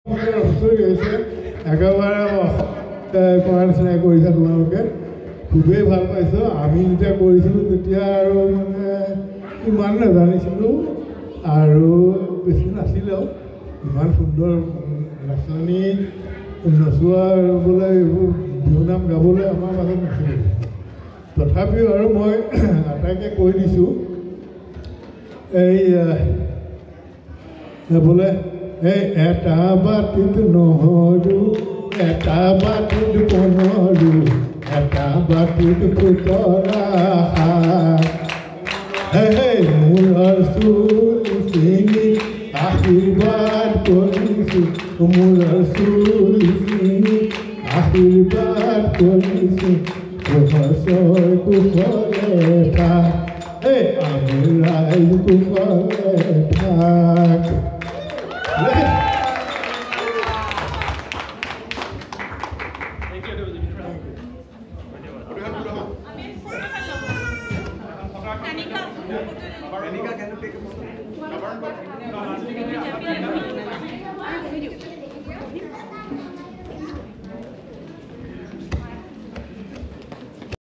হুঁচৰি হৈছে একেবাৰে কৰাৰ নিচিনাই কৰিছে তোমালোকে খুবেই ভাল পাইছোঁ আমি যেতিয়া কৰিছিলোঁ তেতিয়া আৰু মানে ইমান নাজানিছিলোঁ আৰু বেছি নাছিলেও ইমান সুন্দৰ নাচনি নচোৱা বোলে এইবোৰ বিহুনাম গাবলৈ আমাৰ মাজত নাছিলে তথাপিও আৰু মই আটাইকে কৈ দিছোঁ এই বোলে এই এটা বাটিত নহৰু এটা বাটিত পনৰু এটা বাটিত খুতৰা শাক মূৰৰ চুল চিঙি আশীৰ্বাদ কৰিছোঁ মূৰৰ চুল চিঙি আশীৰ্বাদ কৰিছোঁ বছৰ কুশলে থাক আমি ৰাইজ কুশলে থাক Anika, can you take a photo?